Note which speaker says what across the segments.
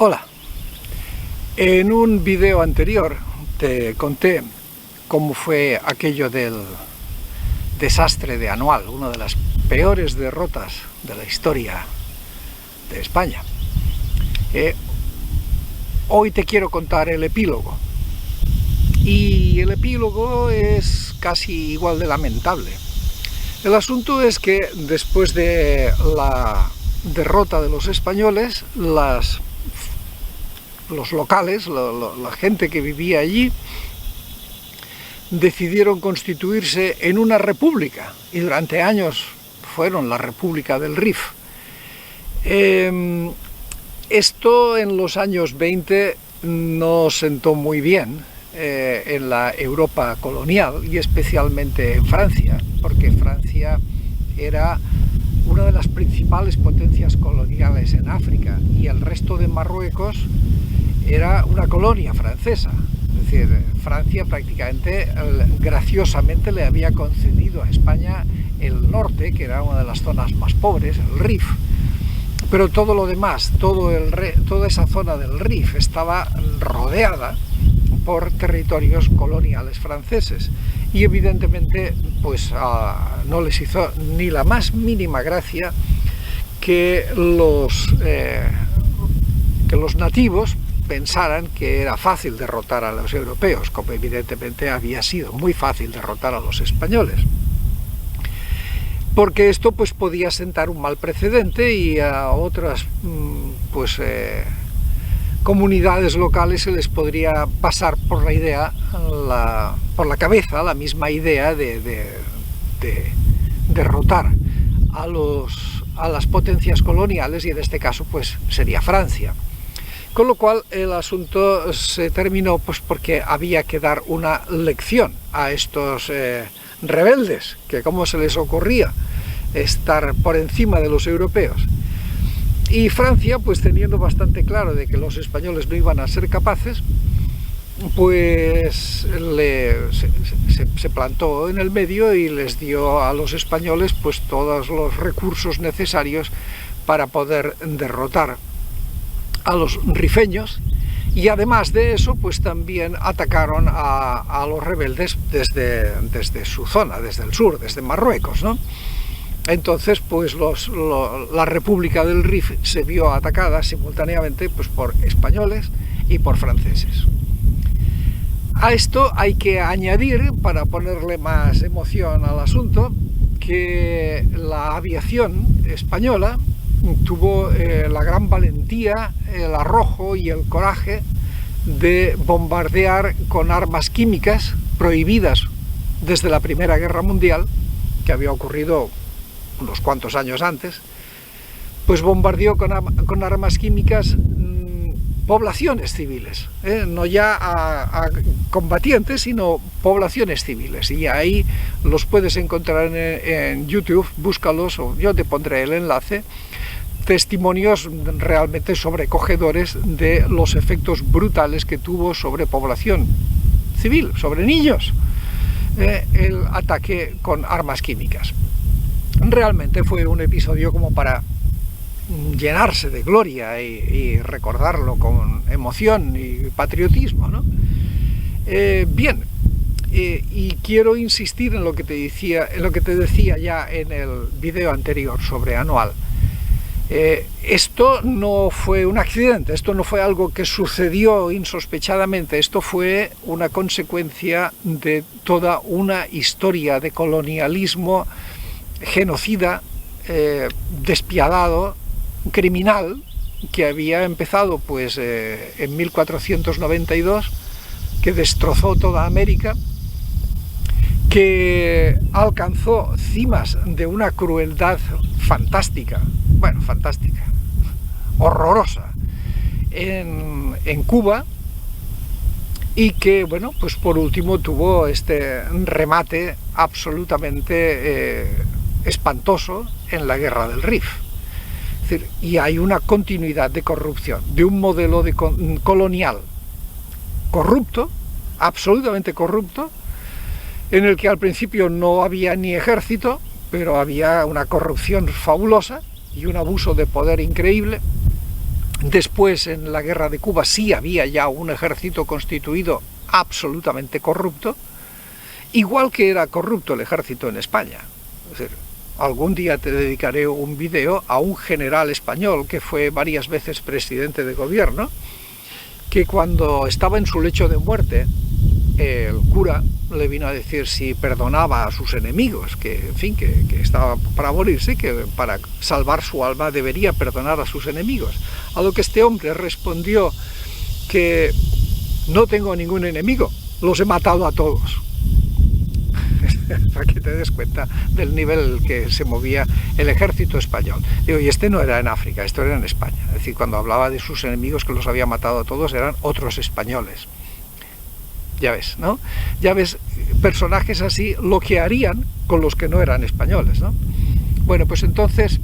Speaker 1: Hola, en un video anterior te conté cómo fue aquello del desastre de Anual, una de las peores derrotas de la historia de España. Hoy te quiero contar el epílogo, y el epílogo es casi igual de lamentable. El asunto es que después de la derrota de los españoles, los locales, la gente que vivía allí, decidieron constituirse en una república, y durante años fueron la República del Rif. Esto en los años 20 no sentó muy bien en la Europa colonial, y especialmente en Francia, porque Francia era una de las principales potencias coloniales en África, y el resto de Marruecos era una colonia francesa. Es decir, Francia prácticamente, graciosamente, le había concedido a España el norte, que era una de las zonas más pobres, el Rif, pero todo lo demás, toda esa zona del Rif estaba rodeada por territorios coloniales franceses, y evidentemente pues no les hizo ni la más mínima gracia que los nativos pensaran que era fácil derrotar a los europeos, como evidentemente había sido muy fácil derrotar a los españoles, porque esto pues podía sentar un mal precedente, y a otras comunidades locales se les podría pasar por la idea, por la cabeza, la misma idea de derrotar a las potencias coloniales, y en este caso pues sería Francia. Con lo cual el asunto se terminó pues porque había que dar una lección a estos rebeldes, que cómo se les ocurría estar por encima de los europeos. Y Francia, pues teniendo bastante claro de que los españoles no iban a ser capaces, pues se plantó en el medio y les dio a los españoles pues todos los recursos necesarios para poder derrotar a los rifeños, y además de eso pues también atacaron a los rebeldes desde su zona, desde el sur, desde Marruecos, ¿no? Entonces pues la República del Rif se vio atacada simultáneamente pues por españoles y por franceses. A esto hay que añadir, para ponerle más emoción al asunto, que la aviación española tuvo la gran valentía, el arrojo y el coraje de bombardear con armas químicas prohibidas desde la Primera Guerra Mundial, que había ocurrido unos cuantos años antes. Pues bombardeó con armas químicas poblaciones civiles, no ya a combatientes, sino poblaciones civiles, y ahí los puedes encontrar en YouTube, búscalos, o yo te pondré el enlace. Testimonios realmente sobrecogedores de los efectos brutales que tuvo sobre población civil, sobre niños, el ataque con armas químicas. Realmente fue un episodio como para llenarse de gloria y recordarlo con emoción y patriotismo, ¿no? Y quiero insistir en lo que te decía ya en el video anterior sobre Anual. Esto no fue un accidente, esto no fue algo que sucedió insospechadamente, esto fue una consecuencia de toda una historia de colonialismo genocida, despiadado, criminal, que había empezado pues en 1492, que destrozó toda América, que alcanzó cimas de una crueldad fantástica, horrorosa, en Cuba, y que, bueno, pues por último tuvo este remate absolutamente espantoso en la Guerra del Rif. Es decir, y hay una continuidad de corrupción, de un modelo colonial corrupto, absolutamente corrupto, en el que al principio no había ni ejército, pero había una corrupción fabulosa y un abuso de poder increíble, Después, en la guerra de Cuba, sí había ya un ejército constituido absolutamente corrupto, igual que era corrupto el ejército en España. Es decir, algún día te dedicaré un video a un general español que fue varias veces presidente de gobierno, que cuando estaba en su lecho de muerte, el cura le vino a decir si perdonaba a sus enemigos, que en fin, que estaba para morirse, que para salvar su alma debería perdonar a sus enemigos. A lo que este hombre respondió que no tengo ningún enemigo, los he matado a todos. Para que te des cuenta del nivel que se movía el ejército español. Digo, y este no era en África, esto era en España. Es decir, cuando hablaba de sus enemigos que los había matado a todos, eran otros españoles. Ya ves, ¿no? Ya ves personajes así lo que harían con los que no eran españoles, ¿no? Bueno, pues entonces,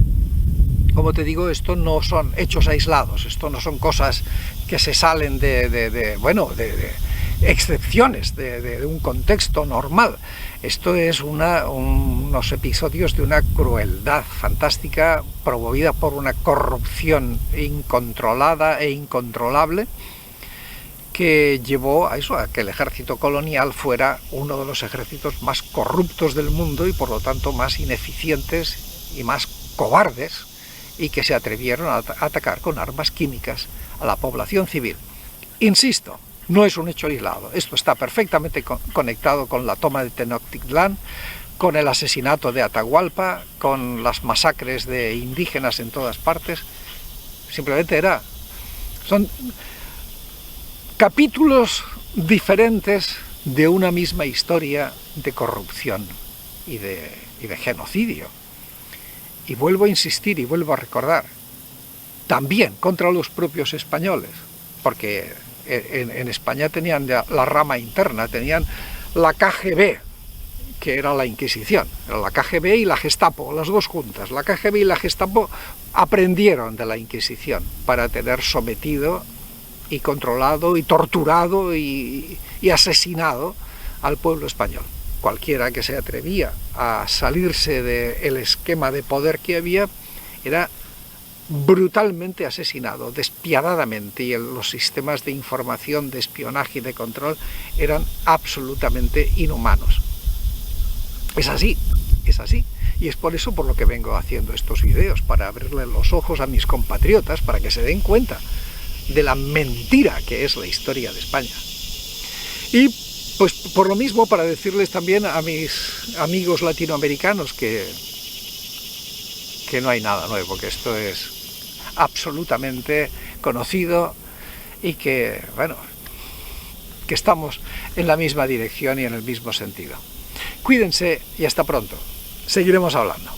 Speaker 1: como te digo, esto no son hechos aislados, esto no son cosas que se salen de excepciones de un contexto normal. Esto es unos episodios de una crueldad fantástica promovida por una corrupción incontrolada e incontrolable que llevó a eso, a que el ejército colonial fuera uno de los ejércitos más corruptos del mundo y por lo tanto más ineficientes y más cobardes, y que se atrevieron a atacar con armas químicas a la población civil. Insisto, no es un hecho aislado, esto está perfectamente conectado con la toma de Tenochtitlán, con el asesinato de Atahualpa, con las masacres de indígenas en todas partes. Simplemente son capítulos diferentes de una misma historia de corrupción y de genocidio. Y vuelvo a insistir y vuelvo a recordar, también contra los propios españoles, porque en España tenían la rama interna, tenían la KGB, que era la Inquisición, era la KGB y la Gestapo, las dos juntas. La KGB y la Gestapo aprendieron de la Inquisición para tener sometido y controlado y torturado y asesinado al pueblo español. Cualquiera que se atrevía a salirse del esquema de poder que había era brutalmente asesinado, despiadadamente, y los sistemas de información, de espionaje y de control eran absolutamente inhumanos. Es así, y es por eso por lo que vengo haciendo estos videos, para abrirle los ojos a mis compatriotas, para que se den cuenta de la mentira que es la historia de España. Y pues por lo mismo, para decirles también a mis amigos latinoamericanos que no hay nada nuevo, que esto es absolutamente conocido y que, bueno, que estamos en la misma dirección y en el mismo sentido. Cuídense y hasta pronto. Seguiremos hablando.